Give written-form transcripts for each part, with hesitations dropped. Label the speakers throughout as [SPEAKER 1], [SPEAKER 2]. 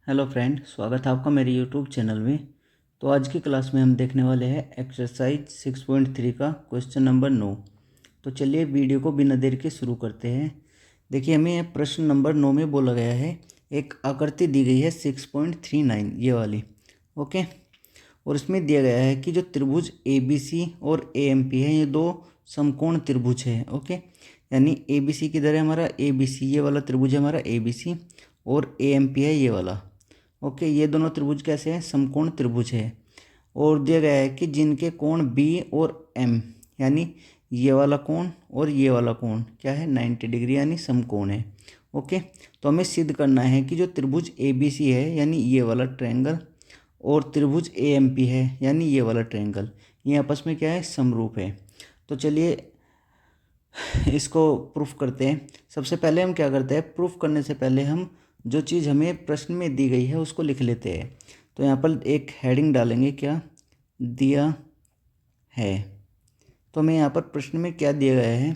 [SPEAKER 1] Hello friend, स्वागत है आपका मेरे यूट्यूब चैनल में। तो आज की क्लास में हम देखने वाले हैं एक्सरसाइज 6.3 का क्वेश्चन नंबर 9। तो चलिए वीडियो को बिना देर के शुरू करते हैं। देखिए, हमें प्रश्न नंबर 9 में बोला गया है, एक आकृति दी गई है 6.39 ये वाली, ओके। और इसमें दिया गया है कि जो त्रिभुज ABC और AMP है, ये दो समकोण त्रिभुज है, ओके। यानी ABC की तरह हमारा ABC ये वाला त्रिभुज है हमारा ABC, और AMP है ये वाला, ओके। ये दोनों त्रिभुज कैसे हैं? समकोण त्रिभुज है। और दिया गया है कि जिनके कोण B और M, यानी ये वाला कोण और ये वाला कोण क्या है? 90 डिग्री, यानी समकोण है, ओके। तो हमें सिद्ध करना है कि जो त्रिभुज ABC है, यानी ये वाला ट्रायंगल, और त्रिभुज AMP है, यानी ये वाला ट्रायंगल, ये आपस में क्या है? समरूप है। तो चलिए इसको प्रूफ करते हैं। सबसे पहले हम क्या करते हैं, प्रूफ करने से पहले हम जो चीज़ हमें प्रश्न में दी गई है उसको लिख लेते हैं। तो यहाँ पर एक हेडिंग डालेंगे, क्या दिया है। तो हमें यहाँ पर प्रश्न में क्या दिया गया है?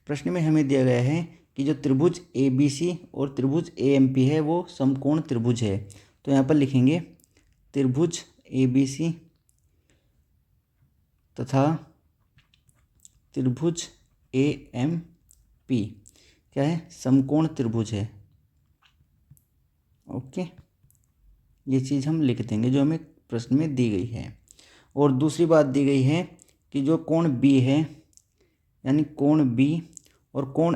[SPEAKER 1] प्रश्न में हमें दिया गया है कि जो त्रिभुज ABC और त्रिभुज AMP है वो समकोण त्रिभुज है। तो यहाँ पर लिखेंगे त्रिभुज ABC तथा त्रिभुज AMP क्या है? समकोण त्रिभुज है, ओके। ये चीज़ हम लिख देंगे जो हमें प्रश्न में दी गई है। और दूसरी बात दी गई है कि जो कोण B है, यानी कोण B और कोण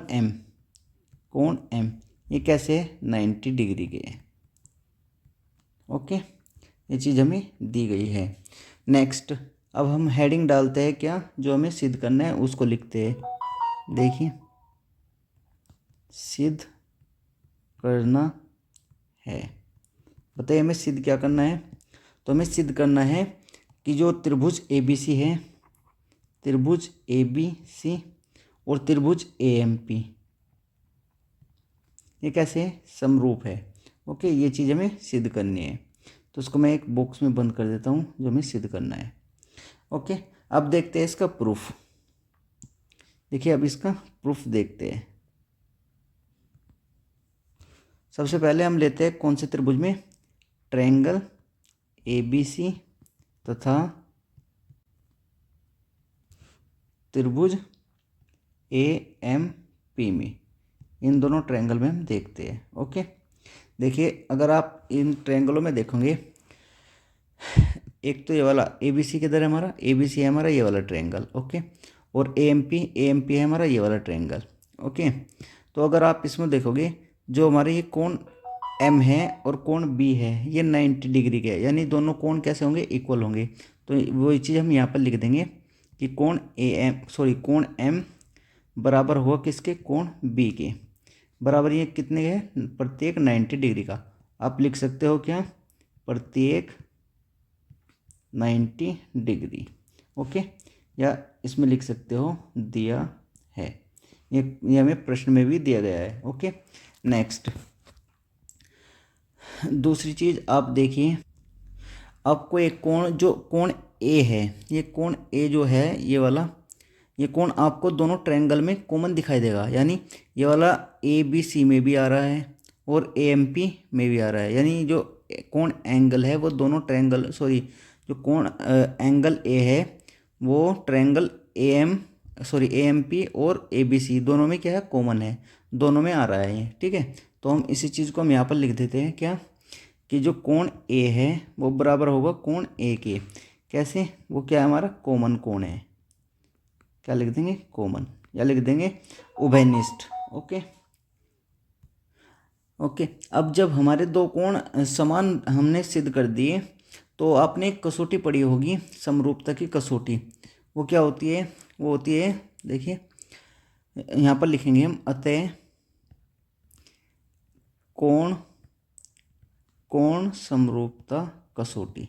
[SPEAKER 1] M ये कैसे है? 90 डिग्री के हैं, ओके। ये चीज़ हमें दी गई है। नेक्स्ट, अब हम हेडिंग डालते हैं, क्या जो हमें सिद्ध करना है उसको लिखते हैं। देखिए, सिद्ध करना है। बताइए हमें सिद्ध क्या करना है? तो हमें सिद्ध करना है कि जो त्रिभुज ABC है, त्रिभुज ABC और त्रिभुज AMP ये कैसे है? समरूप है, ओके। ये चीज़ हमें सिद्ध करनी है। तो उसको मैं एक बॉक्स में बंद कर देता हूँ जो हमें सिद्ध करना है, ओके। अब देखते हैं इसका प्रूफ। देखिए, अब इसका प्रूफ देखते हैं। सबसे पहले हम लेते हैं कौन से त्रिभुज में? ट्रायंगल ABC तथा त्रिभुज AMP में, इन दोनों ट्रायंगल में हम देखते हैं, ओके। देखिए, अगर आप इन ट्रायंगलों में देखोगे, एक तो ये वाला ABC किधर है? हमारा ABC है हमारा ये वाला ट्रायंगल, ओके। और AMP है हमारा ये वाला ट्रायंगल, ओके। तो अगर आप इसमें देखोगे, जो हमारे ये कोण M है और कोण B है ये 90 डिग्री के है, यानी दोनों कोण कैसे होंगे? इक्वल होंगे। तो वही चीज़ हम यहाँ पर लिख देंगे कि कोण M बराबर हुआ किसके? कोण B के। बराबर ये कितने के है? प्रत्येक 90 डिग्री का। आप लिख सकते हो क्या? प्रत्येक 90 डिग्री, ओके। या इसमें लिख सकते हो दिया है। ये हमें प्रश्न में भी दिया गया है, ओके। नेक्स्ट, दूसरी चीज़ आप देखिए, आपको एक कोण, जो कोण A है, ये कोण A जो है ये वाला, ये कोण आपको दोनों ट्रायंगल में कॉमन दिखाई देगा। यानी ये वाला ABC में भी आ रहा है और AMP में भी आ रहा है। यानी जो कोण एंगल है वो दोनों ट्रायंगल, जो कोण एंगल A है वो ट्रायंगल AMP और ABC दोनों में क्या है? कॉमन है, दोनों में आ रहा है ये, ठीक है। तो हम इसी चीज़ को हम यहाँ पर लिख देते हैं, क्या कि जो कोण A है वो बराबर होगा कोण A के। कैसे? वो क्या है? हमारा कॉमन कोण है। क्या लिख देंगे? कॉमन, या लिख देंगे उभयनिष्ठ, ओके। ओके, अब जब हमारे दो कोण समान हमने सिद्ध कर दिए, तो आपने एक कसौटी पढ़ी होगी, समरूपता की कसौटी। वो क्या होती है? वो होती है, देखिए यहाँ पर लिखेंगे हम, अतः कोण समरूपता कसौटी।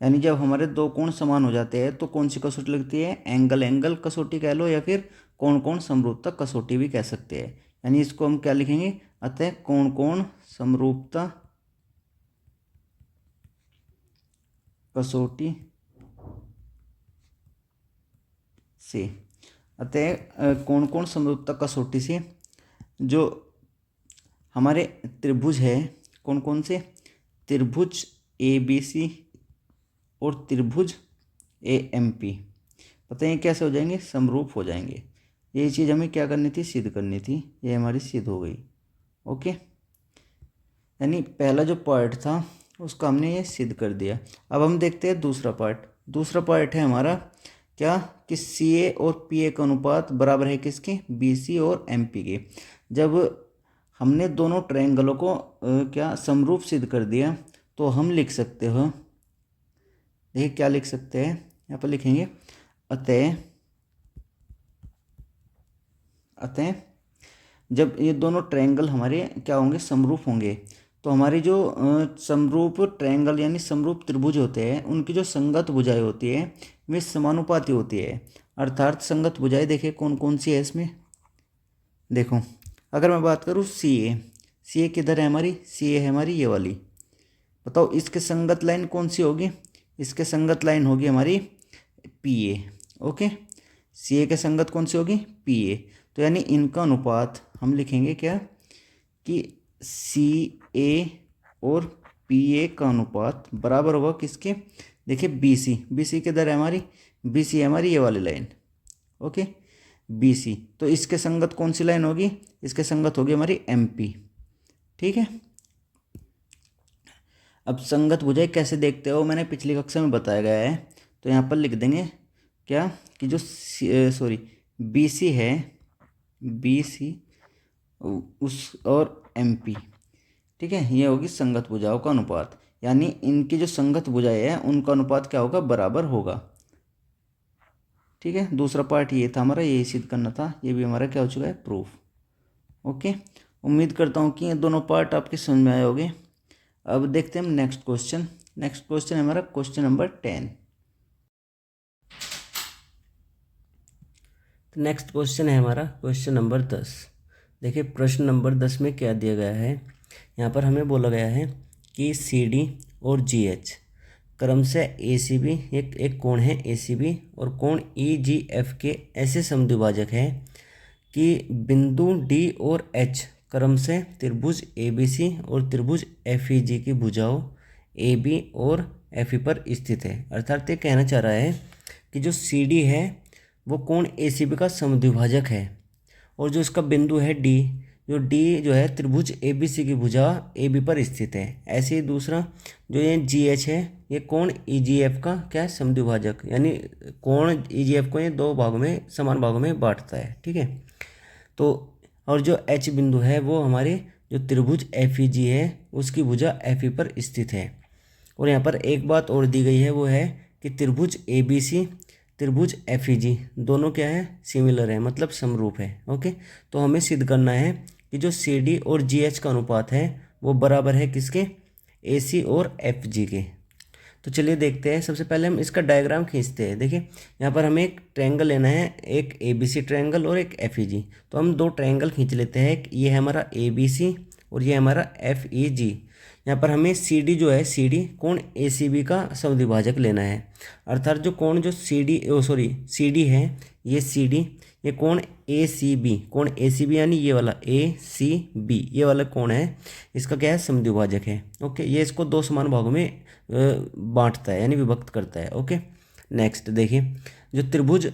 [SPEAKER 1] यानी जब हमारे दो कोण समान हो जाते हैं तो कौन सी कसौटी लगती है? एंगल कसौटी कह लो, या फिर कोण समरूपता कसौटी भी कह सकते हैं। यानी इसको हम क्या लिखेंगे? अतः कोण समरूपता कसौटी से, अतः कोण समरूपता कसौटी से जो हमारे त्रिभुज है, कौन कौन से? त्रिभुज ABC और त्रिभुज AMP, पता है कैसे हो जाएंगे, समरूप हो जाएंगे। ये चीज़ हमें क्या करनी थी, सिद्ध करनी थी, ये हमारी सिद्ध हो गई। ओके, यानी पहला जो पार्ट था उसका हमने ये सिद्ध कर दिया। अब हम देखते हैं दूसरा पार्ट। दूसरा पार्ट है हमारा क्या, कि CA और PA का अनुपात बराबर है किसके, BC और MP के। जब हमने दोनों ट्रायंगलों को क्या समरूप सिद्ध कर दिया, तो हम लिख सकते हो, देखिए क्या लिख सकते हैं, यहाँ पर लिखेंगे अतः जब ये दोनों ट्रायंगल हमारे क्या होंगे, समरूप होंगे, तो हमारी जो समरूप ट्रायंगल यानी समरूप त्रिभुज होते हैं, उनकी जो संगत भुजाएं होती है वे समानुपाती होती है। अर्थात संगत भुजाएं देखिए कौन कौन सी है इसमें, देखो अगर मैं बात करूँ CA किधर है हमारी, CA है हमारी ये वाली, बताओ इसके संगत लाइन कौन सी होगी, इसके संगत लाइन होगी हमारी PA। ओके, CA के संगत कौन सी होगी, PA। तो यानी इनका अनुपात हम लिखेंगे क्या, कि CA और PA का अनुपात बराबर होगा किसके, देखिए BC किधर है हमारी, BC है हमारी ये वाली लाइन। ओके, BC, तो इसके संगत कौन सी लाइन होगी, इसके संगत होगी हमारी MP। ठीक है, अब संगत भुजाएं कैसे देखते हो, मैंने पिछली कक्षा में बताया गया है, तो यहाँ पर लिख देंगे क्या, कि जो BC है, BC उस और MP, ठीक है, ये होगी संगत भुजाओं का अनुपात, यानी इनकी जो संगत भुजाएं हैं उनका अनुपात क्या होगा, बराबर होगा। ठीक है, दूसरा पार्ट ये था हमारा, यही सिद्ध करना था, ये भी हमारा क्या हो चुका है, प्रूफ। ओके, उम्मीद करता हूँ कि ये दोनों पार्ट आपके समझ में आए होंगे। अब देखते हैं हम नेक्स्ट क्वेश्चन। नेक्स्ट क्वेश्चन है हमारा क्वेश्चन नंबर 10। तो नेक्स्ट क्वेश्चन है हमारा क्वेश्चन नंबर 10। देखिए प्रश्न नंबर 10 में क्या दिया गया है, यहाँ पर हमें बोला गया है कि CD और GH क्रम से ACB, एक कोण है ACB और कोण EGF के ऐसे समद्विभाजक हैं कि बिंदु D और H क्रम से त्रिभुज ABC और त्रिभुज FEG की भुजाओं AB और FE पर स्थित है। अर्थात ये कहना चाह रहा है कि जो CD है वो कोण ACB का समद्विभाजक है, और जो इसका बिंदु है D, जो D जो है त्रिभुज ABC की भुजा AB पर स्थित है। ऐसे ही दूसरा जो ये GH है, ये कोण EGF का क्या है, समद्विभाजक, यानी कोण EGF को ये दो भागों में, समान भागों में बांटता है। ठीक है, तो और जो H बिंदु है वो हमारे जो त्रिभुज FEG है उसकी भुजा FE पर स्थित है। और यहाँ पर एक बात और दी गई है, वो है कि त्रिभुज ABC त्रिभुज FEG दोनों क्या है, सिमिलर है, मतलब समरूप है। ओके, तो हमें सिद्ध करना है कि जो CD और GH का अनुपात है वो बराबर है किसके, AC और FG के। तो चलिए देखते हैं, सबसे पहले हम इसका डायग्राम खींचते हैं। देखिए यहाँ पर हमें एक ट्रायंगल लेना है, एक ABC ट्रायंगल और एक FEG। तो हम दो ट्रायंगल खींच लेते हैं, ये है हमारा ABC और ये हमारा FEG। यहाँ पर हमें CD जो है, CD कोण ACB का समद्विभाजक लेना है। अर्थात जो कोण जो CD है, ये CD, ये कोण ACB यानी ये वाला ACB, ये वाला कोण है, इसका क्या है, समद्विभाजक है। ओके, ये इसको दो समान भागों में बांटता है, यानी विभक्त करता है। ओके, नेक्स्ट देखिए, जो त्रिभुज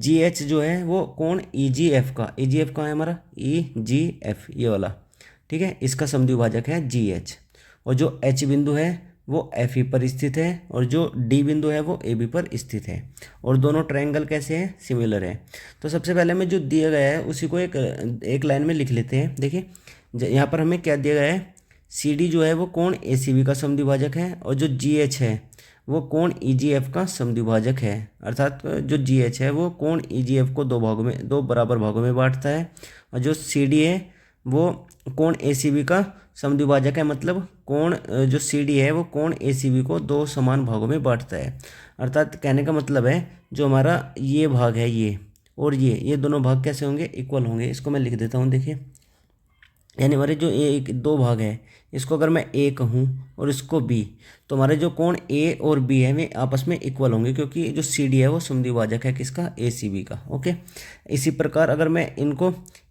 [SPEAKER 1] GH जो है वो कोण EGF का है हमारा, EGF ये वाला, ठीक है, इसका समद्विभाजक है GH। और जो H बिंदु है वो FE पर स्थित है, और जो D बिंदु है वो AB पर स्थित है। और दोनों ट्रायंगल कैसे हैं, सिमिलर है। तो सबसे पहले हमें जो दिया गया है उसी को एक लाइन में लिख लेते हैं। देखिए यहाँ पर हमें क्या दिया गया है, CD जो है वो कोण ACB का समद्विभाजक है, और जो GH है वो कोण EGF का समद्विभाजक है। अर्थात जो GH है वो कोण EGF को दो बराबर भागों में बांटता है, और जो CD है वो कोण ACB का समद्विभाजक है, मतलब कोण जो CD है वो कोण ACB को दो समान भागों में बांटता है। अर्थात कहने का मतलब है जो हमारा ये भाग है, ये और ये दोनों भाग कैसे होंगे, इक्वल होंगे। इसको मैं लिख देता हूँ। देखिए यानी हमारे जो एक दो भाग है, इसको अगर मैं ए कहूँ और इसको बी, तो हमारे जो कोण ए और बी है वे आपस में इक्वल होंगे, क्योंकि जो सी डी है वो समद्विभाजक है किसका, ए सी बी का। ओके, इसी प्रकार अगर मैं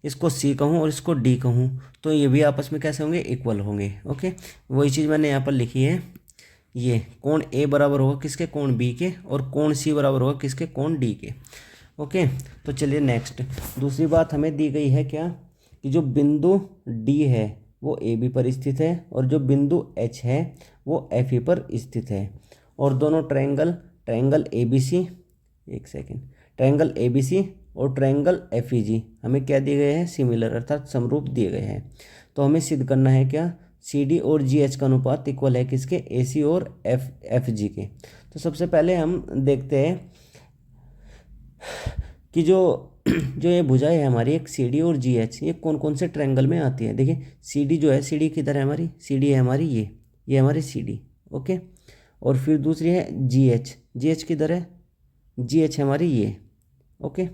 [SPEAKER 1] इसको सी कहूँ और इसको डी कहूँ, तो ये भी आपस में कैसे होंगे, इक्वल होंगे। ओके, वही चीज़ मैंने यहाँ पर लिखी है, ये कोण ए बराबर होगा किसके, कोण बी के, और कोण सी बराबर होगा किसके, कोण डी के। ओके, तो चलिए नेक्स्ट, दूसरी बात हमें दी गई है क्या, कि जो बिंदु डी है वो ए बी पर स्थित है, और जो बिंदु एच है वो एफ ई पर स्थित है, और दोनों ट्रायंगल ए बी सी, एक second, triangle A B C और ट्रायंगल एफ ई जी हमें क्या दिए गए हैं, सिमिलर अर्थात समरूप दिए गए हैं। तो हमें सिद्ध करना है क्या, सी डी और जी एच का अनुपात इक्वल है किसके, ए सी और एफ जी के। तो सबसे पहले हम देखते हैं कि जो ये भुजाएं है हमारी, एक सी डी और जी एच, ये कौन कौन से ट्रायंगल में आती है। देखिए सी डी जो है, सी डी किधर है हमारी, सी डी है हमारी ये हमारी सी डी। ओके, और फिर दूसरी है जी एच किधर है, जी एच है हमारी ये। ओके,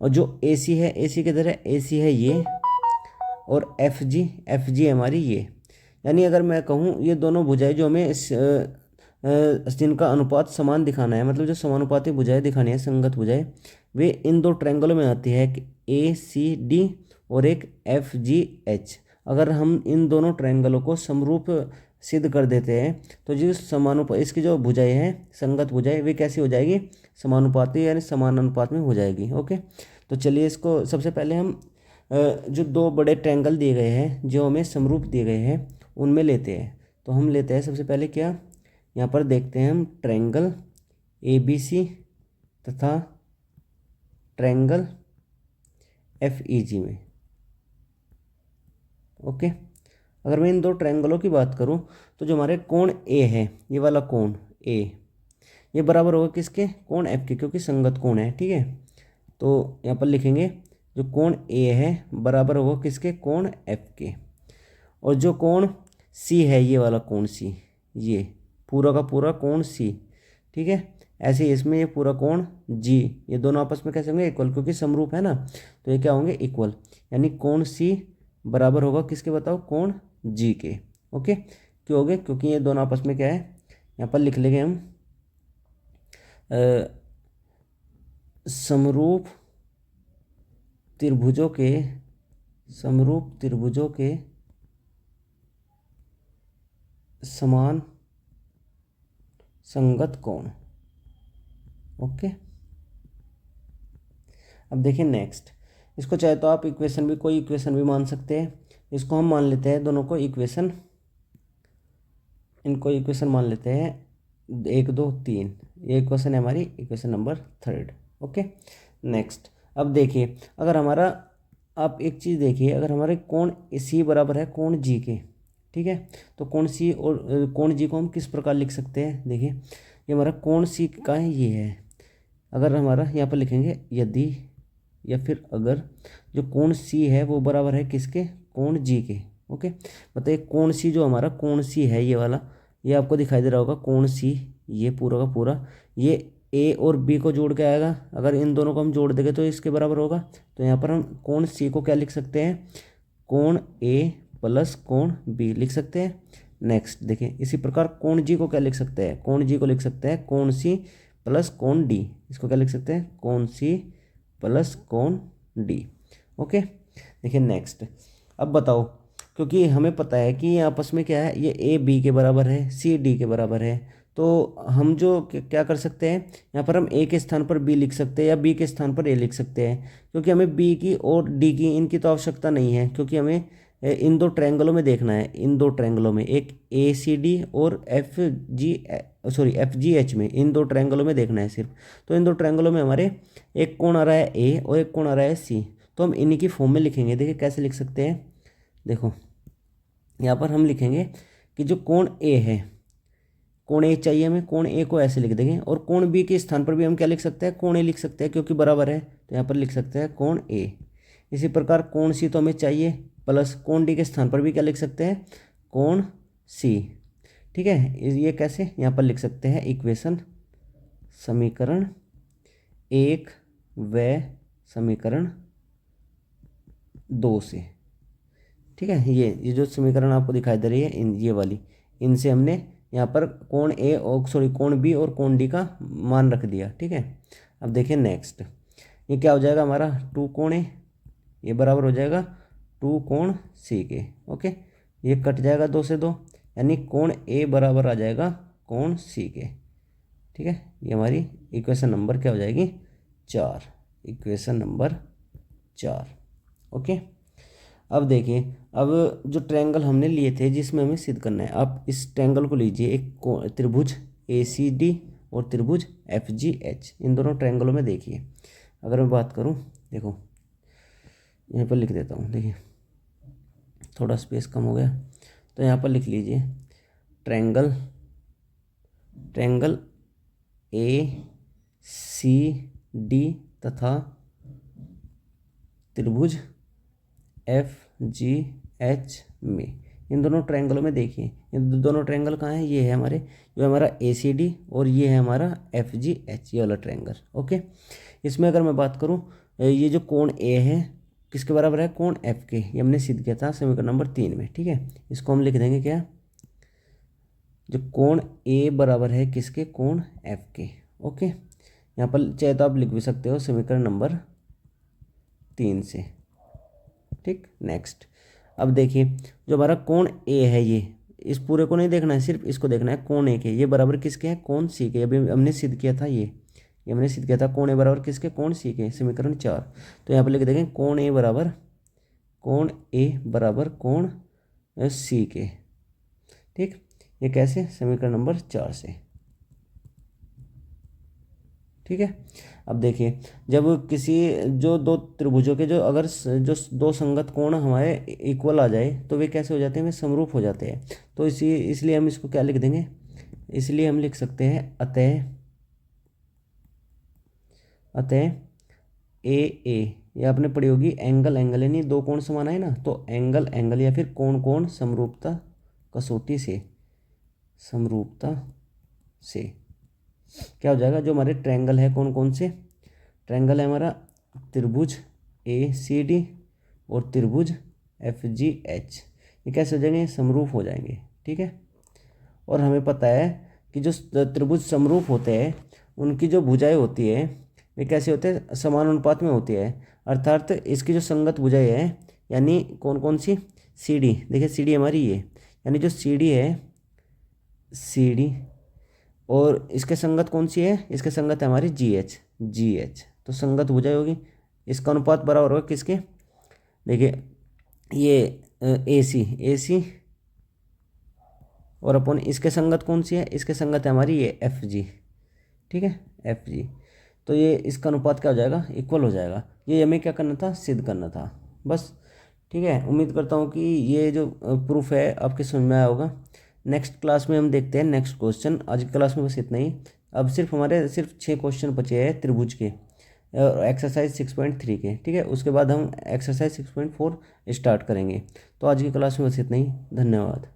[SPEAKER 1] और जो ए सी है, ए सी किधर है, ए सी है ये, और एफ जी है हमारी ये। यानी अगर मैं कहूँ ये दोनों भुजाएं जो हमें जिनका अनुपात समान दिखाना है, मतलब जो समानुपाती भुजाएं दिखानी है, संगत भुजाएं, वे इन दो ट्रायंगलों में आती है, कि ए सी डी और एक एफ जी एच। अगर हम इन दोनों ट्रायंगलों को समरूप सिद्ध कर देते हैं, तो जो इसकी जो भुजाएं हैं, संगत भुजाएं, वे कैसी हो जाएगी, समानुपाती यानी समान अनुपात में हो जाएगी। ओके, तो चलिए इसको सबसे पहले हम जो दो बड़े ट्रायंगल दिए गए हैं जो हमें समरूप दिए गए हैं उनमें लेते हैं। तो हम लेते हैं सबसे पहले क्या, यहाँ पर देखते हैं हम ट्रायंगल ए बी सी तथा ट्रायंगल एफ ई जी में। ओके, अगर मैं इन दो ट्रायंगलों की बात करूँ, तो जो हमारे कोण ए है, ये वाला कोण ए, ये बराबर होगा किसके, कोण एफ के, क्योंकि संगत कोण है। ठीक है, तो यहाँ पर लिखेंगे जो कोण ए है बराबर होगा किसके, कोण एफ के, और जो कोण सी है, ये वाला कोण सी, ये पूरा का पूरा कोण सी। ठीक है, ऐसे ही इसमें ये पूरा कोण जी, ये दोनों आपस में कैसे होंगे, इक्वल, क्योंकि समरूप है ना, तो ये क्या होंगे, इक्वल। यानी कोण सी बराबर होगा किसके, बताओ, कोण जी के। ओके, क्यों हो गए, क्योंकि ये दोनों आपस में क्या है, यहाँ पर लिख लेंगे हम समरूप त्रिभुजों के समान संगत कोण। ओके, अब देखिए नेक्स्ट, इसको चाहे तो आप कोई इक्वेशन भी मान सकते हैं। इसको हम मान लेते हैं दोनों को इक्वेशन, इनको इक्वेशन मान लेते हैं 1 2 3। ये इक्वेशन है हमारी इक्वेशन नंबर 3। ओके, नेक्स्ट, अब देखिए अगर हमारा, आप एक चीज़ देखिए, अगर हमारे कोण सी बराबर है कोण जी के, ठीक है, तो कोण सी और कोण जी को हम किस प्रकार लिख सकते हैं। देखिए ये हमारा कोण सी का है, ये है, अगर हमारा यहाँ पर लिखेंगे यदि या फिर अगर जो कोण सी है वो बराबर है किसके, कोण जी के। ओके, बताइए कोण सी, जो हमारा कोण सी है ये वाला, ये आपको दिखाई दे रहा होगा कोण सी, ये पूरा का पूरा, ये ए और बी को जोड़ के आएगा, अगर इन दोनों को हम जोड़ देंगे तो इसके बराबर होगा। तो यहाँ पर हम कोण सी को क्या लिख सकते हैं, कोण ए प्लस कोण बी लिख सकते हैं। नेक्स्ट देखिए, इसी प्रकार कोण जी को क्या लिख सकते हैं, कोण जी को लिख सकते हैं कोण सी प्लस कोण डी, इसको क्या लिख सकते हैं, कोण सी प्लस कोण डी। ओके, देखिए नेक्स्ट, अब बताओ, क्योंकि हमें पता है कि ये आपस में क्या है, ये ए बी के बराबर है, सी डी के बराबर है, तो हम जो क्या कर सकते हैं, यहाँ पर हम ए के स्थान पर बी लिख सकते हैं या बी के स्थान पर ए लिख सकते हैं, क्योंकि हमें बी की और डी की इनकी तो आवश्यकता नहीं है, क्योंकि हमें इन दो ट्रायंगलों में देखना है, इन दो ट्रायंगलों में, एक ए सी डी और एफ जी एच में, इन दो ट्रायंगलों में देखना है सिर्फ। तो इन दो ट्रायंगलों में हमारे एक कोण आ रहा है ए और एक कोण आ रहा है सी, तो हम इन्हीं की फॉर्म में लिखेंगे। देखिए कैसे लिख सकते हैं, देखो यहाँ पर हम लिखेंगे कि जो कोण ए है, कोण ए चाहिए हमें, कोण ए को ऐसे लिख देंगे, और कोण बी के स्थान पर भी हम क्या लिख सकते हैं, कोण ए लिख सकते हैं, क्योंकि बराबर है, तो यहाँ पर लिख सकते हैं कोण ए। इसी प्रकार कोण सी तो हमें चाहिए, प्लस कोण डी के स्थान पर भी क्या लिख सकते हैं, कोण सी। ठीक है, ये कैसे, यहाँ पर लिख सकते हैं इक्वेशन समीकरण 1 व समीकरण 2 से। ठीक है। ये जो समीकरण आपको दिखाई दे रही है ये वाली, इनसे हमने यहाँ पर कोण ए और कोण बी और कोण डी का मान रख दिया। ठीक है। अब देखिए नेक्स्ट, ये क्या हो जाएगा हमारा 2 कोण ए, ये बराबर हो जाएगा 2 कोण सी के। ओके, ये कट जाएगा 2 से 2, यानी कोण ए बराबर आ जाएगा कोण सी के। ठीक है, ये हमारी इक्वेशन नंबर क्या हो जाएगी 4, इक्वेशन नंबर 4। ओके, अब देखिए, अब जो ट्रायंगल हमने लिए थे जिसमें हमें सिद्ध करना है, आप इस ट्रायंगल को लीजिए, एक त्रिभुज ACD और त्रिभुज FGH, इन दोनों ट्रायंगलों में देखिए, अगर मैं बात करूं, देखो यहाँ पर लिख देता हूँ, देखिए थोड़ा स्पेस कम हो गया, तो यहाँ पर लिख लीजिए ट्रायंगल ACD तथा त्रिभुज FGH में, इन दोनों ट्रायंगलों में देखिए, इन दोनों ट्रायंगल कहाँ है, ये है हमारे, जो हमारा ACD और ये है हमारा FGH, ये वाला ट्रायंगल। ओके, इसमें अगर मैं बात करूँ, ये जो कोण A है किसके बराबर है, कोण F के, ये हमने सिद्ध किया था समीकरण नंबर 3 में। ठीक है, इसको हम लिख देंगे क्या, जो कोण A बराबर है किसके, कोण F के। ओके, यहाँ पर चाहे तो आप लिख भी सकते हो समीकरण नंबर 3 से। ठीक, नेक्स्ट, अब देखिए जो हमारा कोण A है, ये इस पूरे को नहीं देखना है, सिर्फ इसको देखना है, कोण A के ये बराबर किसके है, कोण C के। अभी हमने सिद्ध किया था, ये हमने सिद्ध किया था, कोण A बराबर किसके, कोण C के, समीकरण 4। तो यहाँ पर लिख देंगे कोण A बराबर कोण C के। ठीक, ये कैसे, समीकरण नंबर 4 से। ठीक है, अब देखिए, जब किसी जो दो त्रिभुजों के जो अगर जो दो संगत कोण हमारे इक्वल आ जाए तो वे कैसे हो जाते हैं, वे समरूप हो जाते हैं। तो इसलिए हम इसको क्या लिख देंगे, इसलिए हम लिख सकते हैं अतः AA, ये आपने पढ़ी होगी एंगल यानी दो कोण समान है ना, तो एंगल या फिर कोण समरूपता कसौटी से क्या हो जाएगा, जो हमारे ट्रायंगल है कौन से ट्रायंगल है हमारा, त्रिभुज ACD और त्रिभुज FGH, ये कैसे हो जाएंगे, समरूप हो जाएंगे। ठीक है, और हमें पता है कि जो त्रिभुज समरूप होते हैं उनकी जो भुजाएं होती है वे कैसे होते हैं, समान अनुपात में होती है, अर्थात इसकी जो संगत भुजाएं है, यानी कौन सी, CD, देखिए CD हमारी ये, यानी जो CD है, CD और इसके संगत कौन सी है, इसके संगत है हमारी GH, तो संगत भुजाएं होगी, इसका अनुपात बराबर होगा किसके, देखिए ये AC और अपन इसके संगत कौन सी है, इसके संगत है हमारी ये FG। ठीक है, FG, तो ये इसका अनुपात क्या हो जाएगा, इक्वल हो जाएगा। ये हमें क्या करना था, सिद्ध करना था बस। ठीक है, उम्मीद करता हूँ कि ये जो प्रूफ है आपके समझ में आया होगा। नेक्स्ट क्लास में हम देखते हैं नेक्स्ट क्वेश्चन। आज की क्लास में बस इतना ही। अब हमारे 6 क्वेश्चन बचे हैं त्रिभुज के, एक्सरसाइज 6.3 के। ठीक है, उसके बाद हम एक्सरसाइज 6.4 स्टार्ट करेंगे। तो आज की क्लास में बस इतना ही, धन्यवाद।